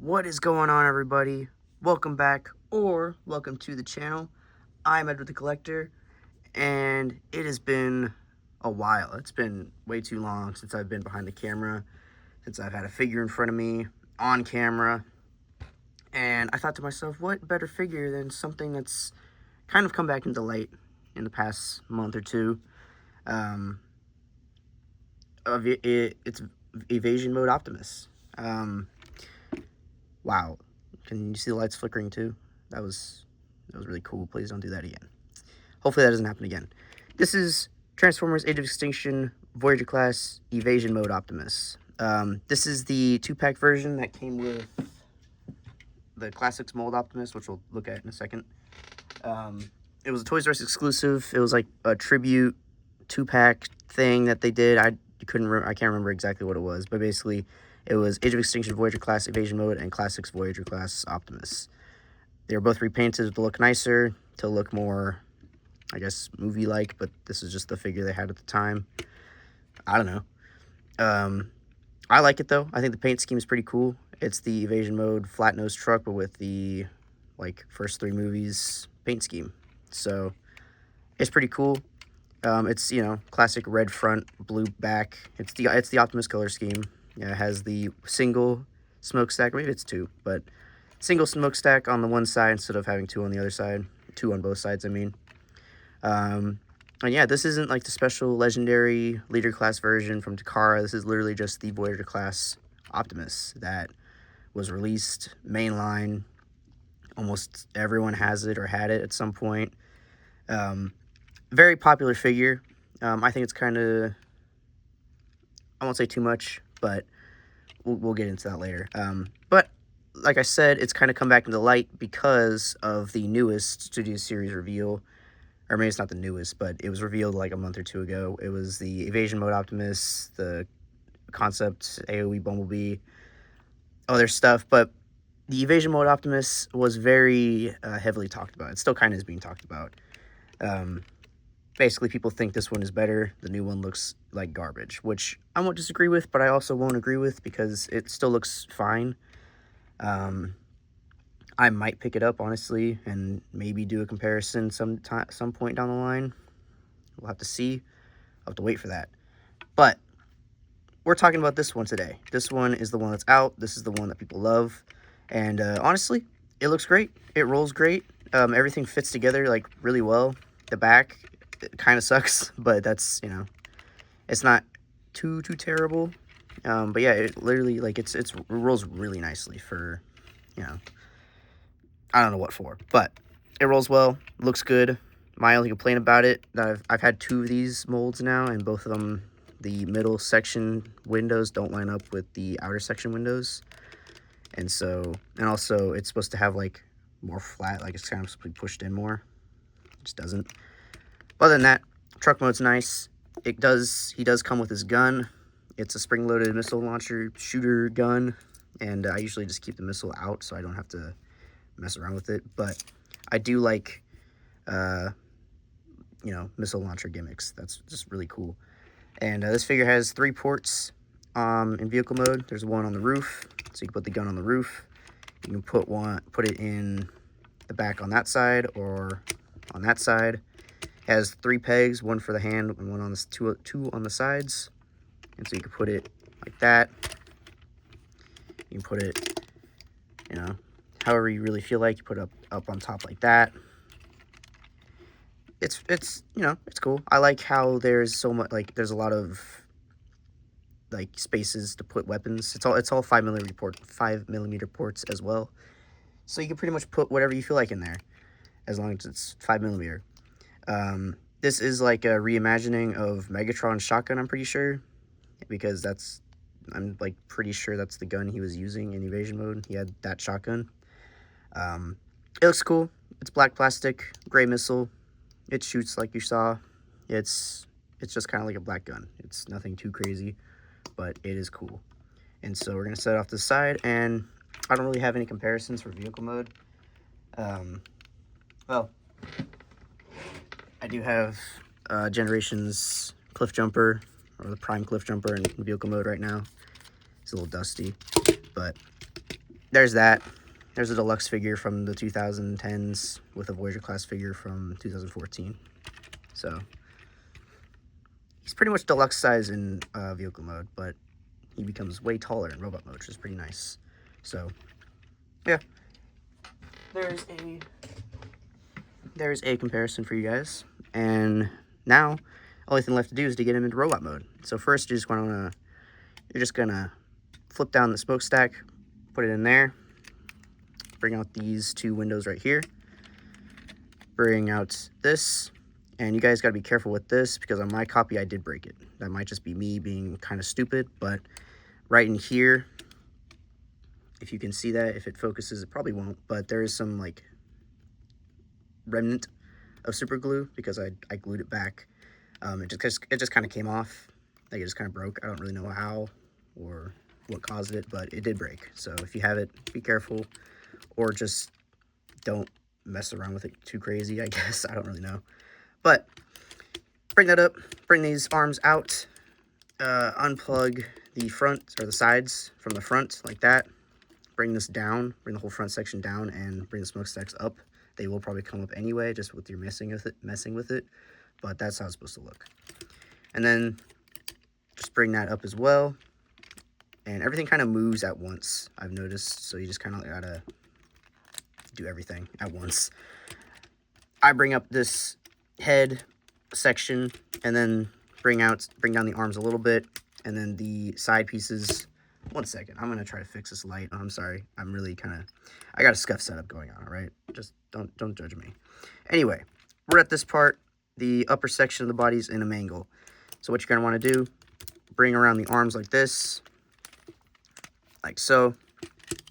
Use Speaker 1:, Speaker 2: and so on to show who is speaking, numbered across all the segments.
Speaker 1: What is going on, everybody? Welcome back, or welcome to the channel. I'm Edward the Collector, and it has been a while. It's been way too long since I've been behind the camera, since I've had a figure in front of me on camera, and I thought to myself, what better figure than something that's kind of come back into light in the past month or two. It's Evasion mode Optimus. Wow. Can you see the lights flickering too? That was really cool. Please don't do that again. Hopefully that doesn't happen again. This is Transformers Age of Extinction Voyager class Evasion mode Optimus. This is the 2-pack version that came with the Classics mold Optimus, which we'll look at in a second. It was a Toys R Us exclusive. It was like a tribute 2-pack thing that they did. I can't remember exactly what it was, but basically it was Age of Extinction Voyager class Evasion mode and Classics Voyager class Optimus. They were both repainted to look nicer, to look more, I guess, movie-like, but this is just the figure they had at the time. I don't know. I like it, though. I think the paint scheme is pretty cool. It's the Evasion mode flat-nosed truck, but with the, first 3 movies paint scheme. So, it's pretty cool. It's, classic red front, blue back. It's the Optimus color scheme. Yeah, it has the single smokestack. Maybe it's 2, but single smokestack on the one side instead of having 2 on the other side. 2 on both sides, I mean. And yeah, this isn't like the special legendary leader class version from Takara. This is literally just the Voyager class Optimus that was released mainline. Almost everyone has it or had it at some point. Very popular figure. I think it's kind of, I won't say too much, but we'll get into that later. But like I said, it's kind of come back into light because of the newest Studio Series reveal. Or maybe it's not the newest, but it was revealed like a month or 2 ago. It was the Evasion mode Optimus, the concept AOE Bumblebee, other stuff. But the Evasion mode Optimus was very heavily talked about. It still kind of is being talked about. Basically, people think this one is better. The new one looks like garbage, which I won't disagree with, but I also won't agree with because it still looks fine. I might pick it up, honestly, and maybe do a comparison some point down the line. We'll have to see. I'll have to wait for that. But we're talking about this one today. This one is the one that's out. This is the one that people love. And honestly, it looks great. It rolls great. Everything fits together, like, really well. The back, it kind of sucks, but that's, it's not too terrible. But yeah, it literally, like, it rolls really nicely for, I don't know what for, but it rolls well, looks good. My only complaint about it, I've had 2 of these molds now, and both of them, the middle section windows don't line up with the outer section windows. And also it's supposed to have like more flat, like it's kind of supposed to be pushed in more. It just doesn't. Other than that, truck mode's nice. He does come with his gun. It's a spring-loaded missile launcher shooter gun, and I usually just keep the missile out so I don't have to mess around with it. But I do like, missile launcher gimmicks. That's just really cool. And this figure has 3 ports in vehicle mode. There's one on the roof, so you can put the gun on the roof. You can put it in the back on that side or on that side. It has 3 pegs, one for the hand and one on the two on the sides. And so you can put it like that. You can put it, however you really feel like. You put it up on top like that. It's it's cool. I like how there's so much, like, there's a lot of spaces to put weapons. It's all 5mm ports as well. So you can pretty much put whatever you feel like in there, as long as it's 5mm. This is like a reimagining of Megatron's shotgun, I'm pretty sure, because I'm pretty sure that's the gun he was using in Evasion mode. He had that shotgun. It looks cool. It's black plastic, gray missile. It shoots like you saw. It's just kind of like a black gun. It's nothing too crazy, but it is cool. And so we're gonna set it off to the side, and I don't really have any comparisons for vehicle mode. Well, I do have Generations Cliff Jumper, or the Prime Cliff Jumper in vehicle mode right now. It's a little dusty, but there's that. There's a deluxe figure from the 2010s with a Voyager class figure from 2014. So he's pretty much deluxe size in vehicle mode, but he becomes way taller in robot mode, which is pretty nice. So yeah, there's a comparison for you guys. And now, only thing left to do is to get him into robot mode. So first, you're just gonna flip down the smokestack, put it in there, bring out these two windows right here, bring out this, and you guys gotta be careful with this because on my copy I did break it. That might just be me being kind of stupid, but right in here, if you can see that, if it focuses, it probably won't, but there is some like remnant of super glue because I glued it back. It just kind of came off, like it just kind of broke. I don't really know how or what caused it, but it did break. So if you have it, be careful, or just don't mess around with it too crazy, I guess. I don't really know. But bring that up, bring these arms out, unplug the front or the sides from the front like that. Bring this down, bring the whole front section down, and bring the smokestacks up. They will probably come up anyway, just with your messing with it, but that's how it's supposed to look. And then just bring that up as well, and everything kind of moves at once, I've noticed, so you just kind of gotta do everything at once. I bring up this head section, and then bring down the arms a little bit, and then the side pieces. One second, I'm gonna try to fix this light. I'm sorry, I'm really I got a scuff setup going on, all right? Just don't judge me. Anyway, we're at this part. The upper section of the body's in a mangle. So what you're gonna wanna do, bring around the arms like this, like so,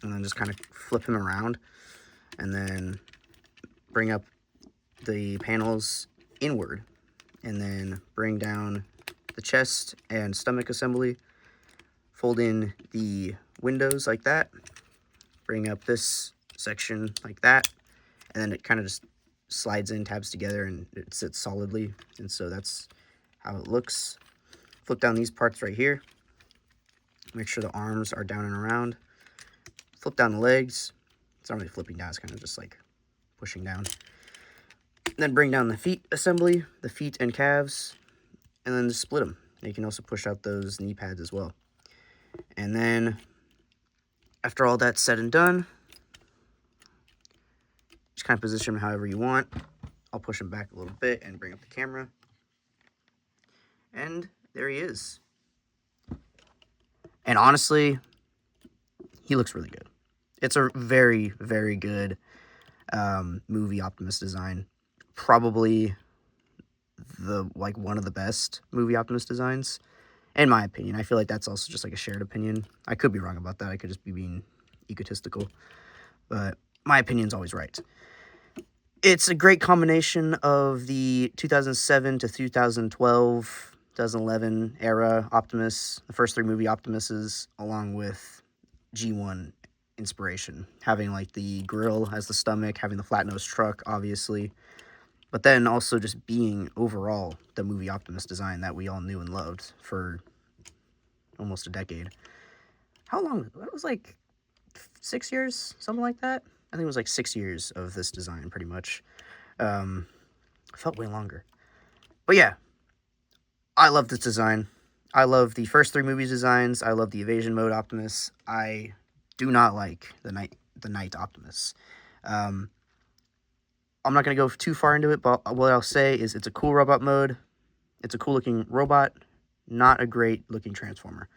Speaker 1: and then just kind of flip him around, and then bring up the panels inward, and then bring down the chest and stomach assembly, fold in the windows like that, bring up this section like that, and then it kind of just slides in, tabs together, and it sits solidly, and so that's how it looks. Flip down these parts right here, make sure the arms are down and around, flip down the legs. It's not really flipping down, it's kind of just like pushing down. Then bring down the feet assembly, the feet and calves, and then just split them. And you can also push out those knee pads as well. And then after all that's said and done, just kind of position him however you want. I'll push him back a little bit and bring up the camera. And there he is. And honestly, he looks really good. It's a very, very good movie Optimus design. Probably one of the best movie Optimus designs, in my opinion. I feel like that's also just like a shared opinion. I could be wrong about that. I could just be being egotistical, but my opinion's always right. It's a great combination of the 2007 to 2012, 2011 era Optimus, the first three movie Optimuses, along with G1 inspiration. Having like the grill as the stomach, having the flat nose truck, obviously, but then also just being overall the movie Optimus design that we all knew and loved for almost a decade. How long? It was like 6 years, something like that. I think it was like 6 years of this design, pretty much. Felt way longer. But yeah, I love this design. I love the first three movies designs. I love the Evasion mode Optimus. I do not like the Night Optimus. I'm not going to go too far into it, but what I'll say is it's a cool robot mode. It's a cool looking robot, not a great looking transformer.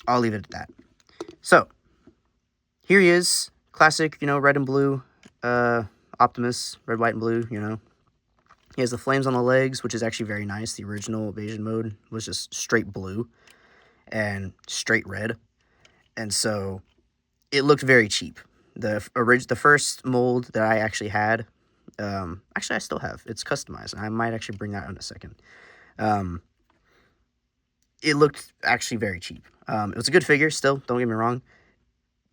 Speaker 1: I'll leave it at that. So, here he is. Classic, red and blue Optimus. Red, white, and blue, He has the flames on the legs, which is actually very nice. The original Evasion mode was just straight blue and straight red. And so, it looked very cheap. The first mold that I actually had, actually I still have. It's customized. I might actually bring that out in a second. It looked actually very cheap. It was a good figure still, don't get me wrong,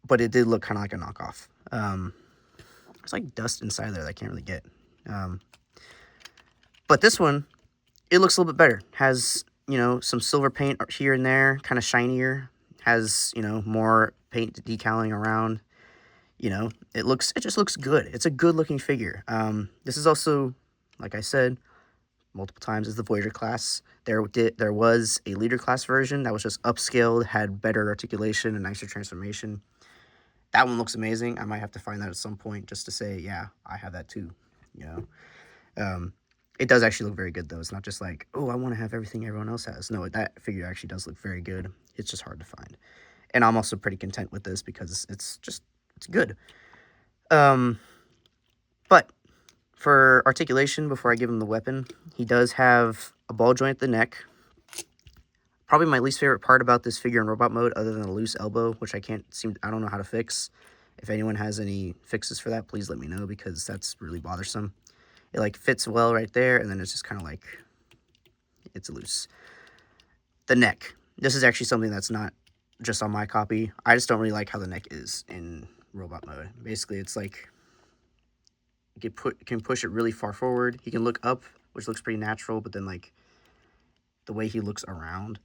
Speaker 1: but it did look kind of like a knockoff. There's like dust inside there that I can't really get. But this one, it looks a little bit better. Has, some silver paint here and there, kind of shinier. Has, more paint decaling around. You know, it just looks good. It's a good looking figure. This is also, like I said multiple times, is the Voyager class. There was a leader class version that was just upscaled, had better articulation and nicer transformation. That one looks amazing. I might have to find that at some point just to say, yeah, I have that too. You know, it does actually look very good though. It's not just like, oh, I want to have everything everyone else has. No, that figure actually does look very good. It's just hard to find, and I'm also pretty content with this because it's good. But for articulation, before I give him the weapon, he does have a ball joint at the neck. Probably my least favorite part about this figure in robot mode, other than a loose elbow, which I don't know how to fix. If anyone has any fixes for that, please let me know, because that's really bothersome. It like fits well right there, and then it's just kind of like, it's loose. The neck. This is actually something that's not just on my copy. I just don't really like how the neck is in robot mode. Basically, it's like, you can push it really far forward. He can look up, which looks pretty natural, but then like the way he looks around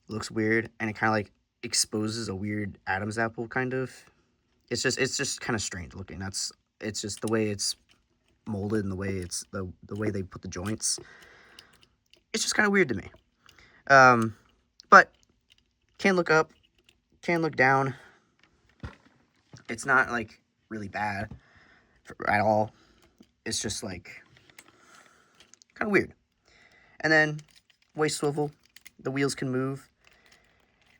Speaker 1: looks weird, and it kind of like exposes a weird Adam's apple kind of. It's just kind of strange looking. It's just the way it's molded and the way it's the way they put the joints. It's just kind of weird to me. But can look up, can look down. It's not like really bad at all. It's just like kind of weird. And then waist swivel. The wheels can move.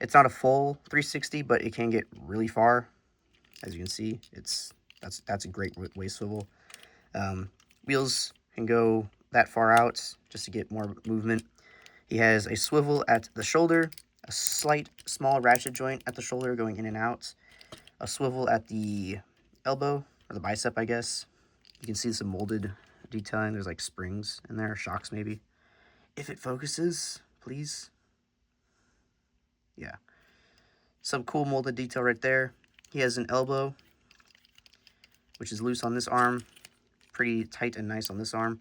Speaker 1: It's not a full 360, but it can get really far. As you can see, that's a great waist swivel. Wheels can go that far out just to get more movement. He has a swivel at the shoulder, a small ratchet joint at the shoulder going in and out, a swivel at the elbow, or the bicep, I guess. You can see some molded detailing. There's like springs in there, shocks maybe. If it focuses, please. Yeah. Some cool molded detail right there. He has an elbow, which is loose on this arm. Pretty tight and nice on this arm.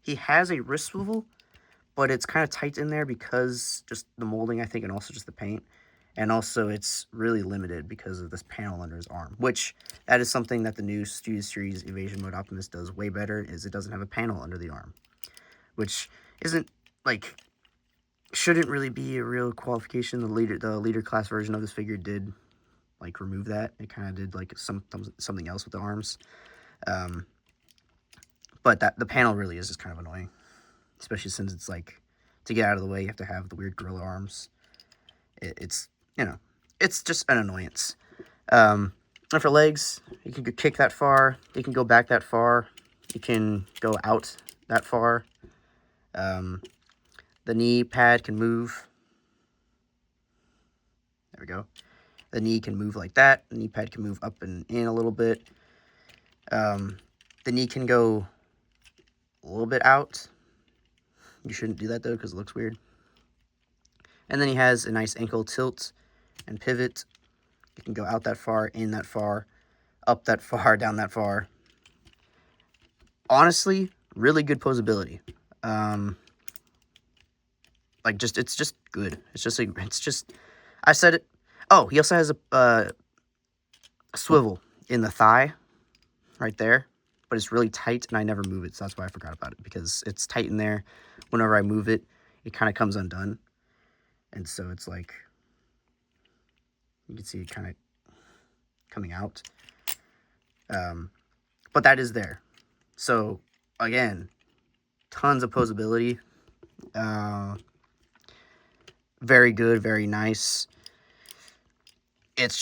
Speaker 1: He has a wrist swivel, but it's kind of tight in there because just the molding, I think, and also just the paint. And also it's really limited because of this panel under his arm, which that is something that the new Studio Series Evasion Mode Optimus does way better, is it doesn't have a panel under the arm, which isn't like, shouldn't really be a real qualification. The leader class version of this figure did like remove that. It kind of did like something else with the arms. But the panel really is just kind of annoying, especially since it's like, to get out of the way, you have to have the weird gorilla arms. It's, you know, it's just an annoyance. And for legs, you can kick that far. You can go back that far. You can go out that far. The knee pad can move. There we go. The knee can move like that. The knee pad can move up and in a little bit. The knee can go a little bit out. You shouldn't do that though, because it looks weird. And then he has a nice ankle tilt and pivot. You can go out that far, in that far, up that far, down that far. Honestly, really good posability. Like, it's just good. I said it. Oh, he also has a swivel in the thigh right there, but it's really tight, and I never move it, so that's why I forgot about it, because it's tight in there. Whenever I move it, it kind of comes undone, and so it's like, you can see it kind of coming out. But that is there. So, again, tons of posability. Very good, very nice. It's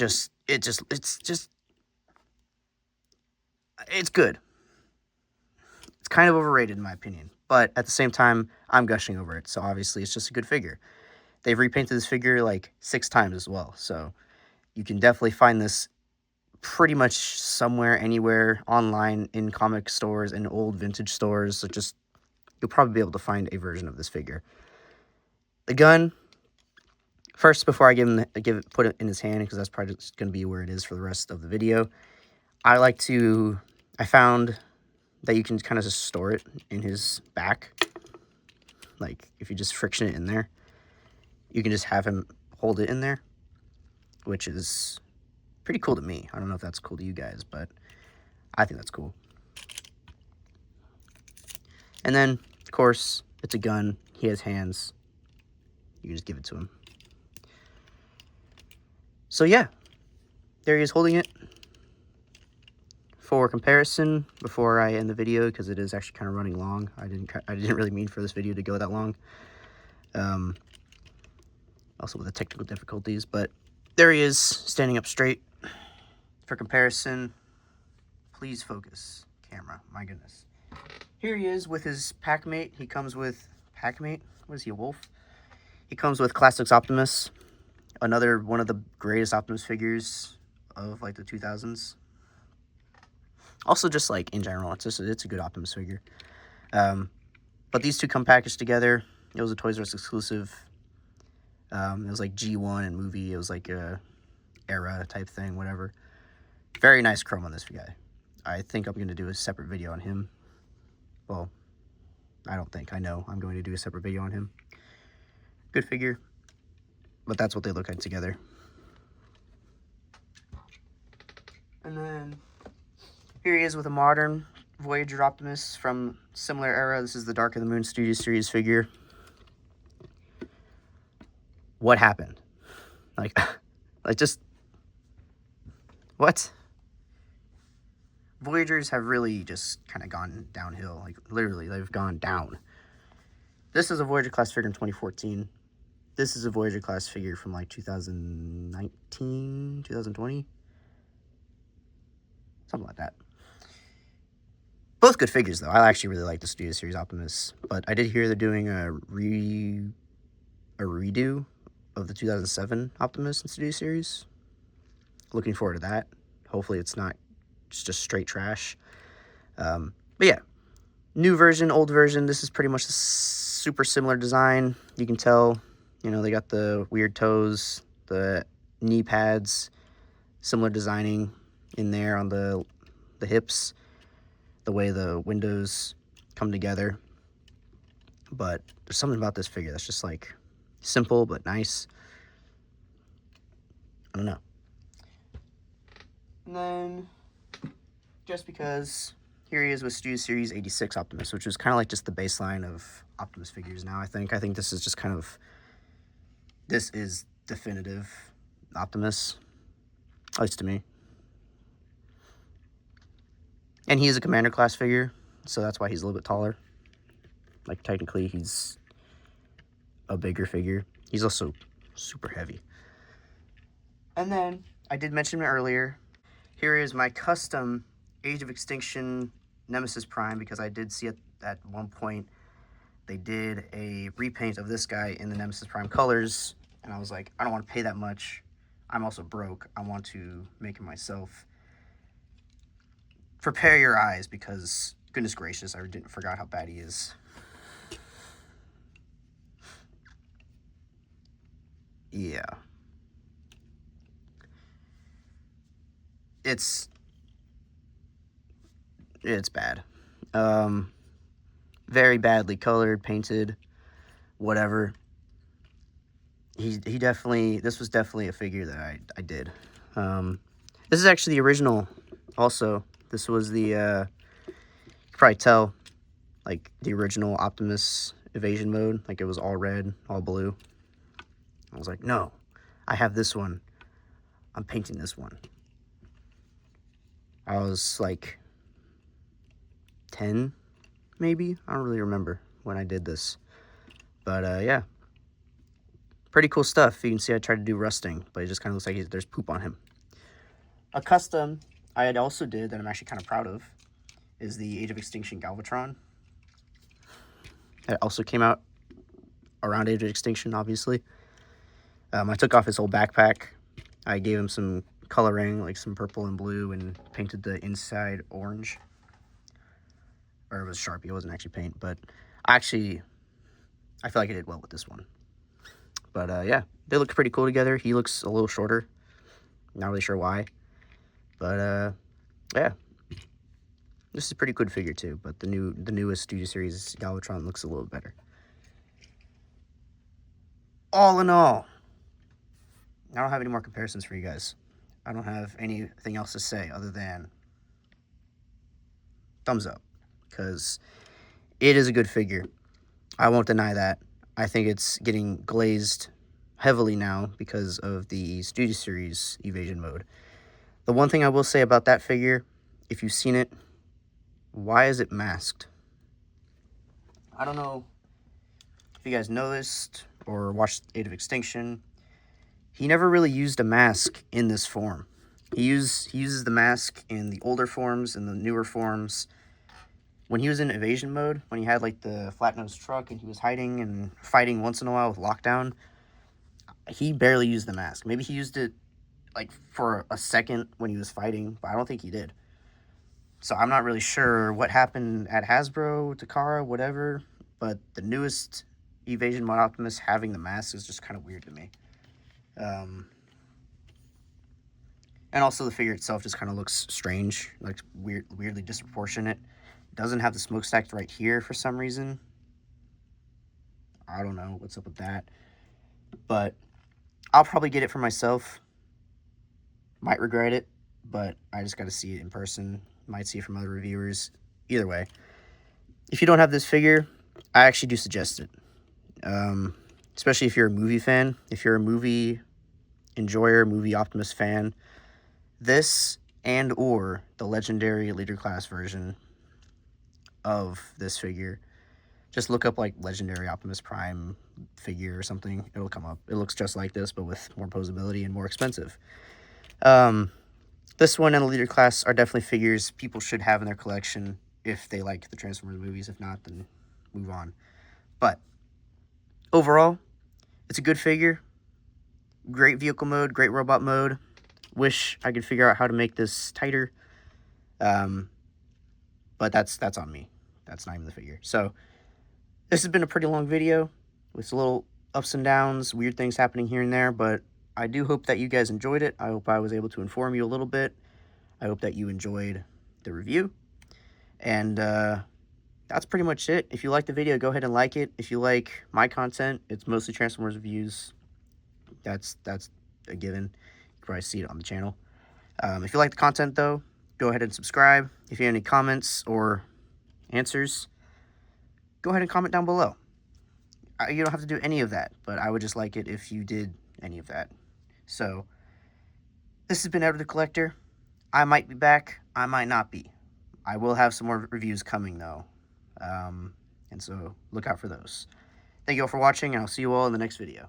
Speaker 1: good. It's kind of overrated in my opinion, but at the same time, I'm gushing over it, so obviously it's just a good figure. They've repainted this figure like 6 times as well, so you can definitely find this pretty much somewhere, anywhere, online, in comic stores, in old vintage stores. So just, you'll probably be able to find a version of this figure. The gun, first, before I put it in his hand, because that's probably just going to be where it is for the rest of the video, I found that you can kind of just store it in his back. Like, if you just friction it in there, you can just have him hold it in there, which is Pretty cool to me. I don't know if that's cool to you guys, but I think that's cool. And then, of course, it's a gun. He has hands. You can just give it to him. So yeah, there he is holding it. For comparison, before I end the video, because it is actually kind of running long. I didn't really mean for this video to go that long. Also with the technical difficulties, but there he is, standing up straight. For comparison, please focus, camera. My goodness. Here he is with his packmate. He comes with packmate. What is he, a wolf? He comes with Classics Optimus, another one of the greatest Optimus figures of like the 2000s. Also, just like in general, it's a good Optimus figure. But these two come packaged together. It was a Toys R Us exclusive. It was like G1 and movie. It was like a era type thing, whatever. Very nice chrome on this guy. I think I'm going to do a separate video on him. Well, I don't think. I know I'm going to do a separate video on him. Good figure. But that's what they look like together. And then here he is with a modern Voyager Optimus from similar era. This is the Dark of the Moon Studio Series figure. What happened? Like just... What? Voyagers have really just kind of gone downhill. Like, literally, they've gone down. This is a Voyager class figure in 2014. This is a Voyager class figure from, like, 2019, 2020? Something like that. Both good figures, though. I actually really like the Studio Series Optimus. But I did hear they're doing a redo of the 2007 Optimus in Studio Series. Looking forward to that. Hopefully it's not just straight trash. But yeah, new version, old version. This is pretty much a super similar design. You can tell, you know, they got the weird toes, the knee pads, similar designing in there on the hips, the way the windows come together. But there's something about this figure that's just like simple but nice. I don't know. And then, just because, here he is with Studio Series 86 Optimus, which is kind of like just the baseline of Optimus figures now, I think. I think this is just kind of, this is definitive Optimus, at least to me. And he is a Commander class figure, so that's why he's a little bit taller. Like, technically, he's a bigger figure. He's also super heavy. And then, I did mention it earlier, here is my custom Age of Extinction Nemesis Prime, because I did see it at one point. They did a repaint of this guy in the Nemesis Prime colors, and I was like, I don't want to pay that much. I'm also broke. I want to make it myself. Prepare your eyes, because goodness gracious, I forgot how bad he is. Yeah. It's bad. Very badly colored, painted, whatever. He definitely, this was definitely a figure that I did. This is actually the original also. This was the, you can probably tell, like, the original Optimus Evasion mode. Like, it was all red, all blue. I was like, no, I have this one. I'm painting this one. I was like 10, maybe? I don't really remember when I did this. But, yeah. Pretty cool stuff. You can see I tried to do rusting, but it just kind of looks like there's poop on him. A custom I had also did that I'm actually kind of proud of is the Age of Extinction Galvatron. That also came out around Age of Extinction, obviously. I took off his whole backpack. I gave him some coloring, like some purple and blue, and painted the inside orange. Or it was Sharpie, it wasn't actually paint, but I feel like I did well with this one. But yeah, they look pretty cool together. He looks a little shorter. Not really sure why. But yeah. This is a pretty good figure too, but the newest Studio Series Galvatron looks a little better. All in all, I don't have any more comparisons for you guys. I don't have anything else to say other than thumbs up, because it is a good figure. I won't deny that. I think it's getting glazed heavily now because of the Studio Series Evasion mode. The one thing I will say about that figure, if you've seen it, why is it masked? I don't know if you guys noticed or watched Age of Extinction. He never really used a mask in this form. He uses the mask in the older forms and the newer forms. When he was in evasion mode, when he had like the flat nose truck and he was hiding and fighting once in a while with lockdown, he barely used the mask. Maybe he used it like for a second when he was fighting, but I don't think he did. So I'm not really sure what happened at Hasbro, Takara, whatever, but the newest Evasion mod Optimus having the mask is just kind of weird to me. And also the figure itself just kind of looks strange, like weirdly disproportionate. It doesn't have the smokestack right here for some reason. I don't know what's up with that. But I'll probably get it for myself. Might regret it, but I just got to see it in person. Might see it from other reviewers. Either way, if you don't have this figure, I actually do suggest it. Especially if you're a movie fan. If you're a movie enjoyer, movie Optimus fan, this and or the legendary leader class version of this figure, just look up like legendary Optimus Prime figure or something. It'll come up. It looks just like this, but with more posability and more expensive. This one and the leader class are definitely figures people should have in their collection if they like the Transformers movies. If not, then move on. But overall, it's a good figure. Great vehicle mode, great robot mode. Wish I could figure out how to make this tighter. But that's on me. That's not even the figure. So this has been a pretty long video with little ups and downs, weird things happening here and there, but I do hope that you guys enjoyed it. I hope I was able to inform you a little bit. I hope that you enjoyed the review. And that's pretty much it. If you like the video, go ahead and like it. If you like my content, it's mostly Transformers reviews. That's a given. You can probably see it on the channel. If you like the content, though, go ahead and subscribe. If you have any comments or answers, go ahead and comment down below. You don't have to do any of that, but I would just like it if you did any of that. So, this has been Edward the Collector. I might be back. I might not be. I will have some more reviews coming, though. And so, look out for those. Thank you all for watching, and I'll see you all in the next video.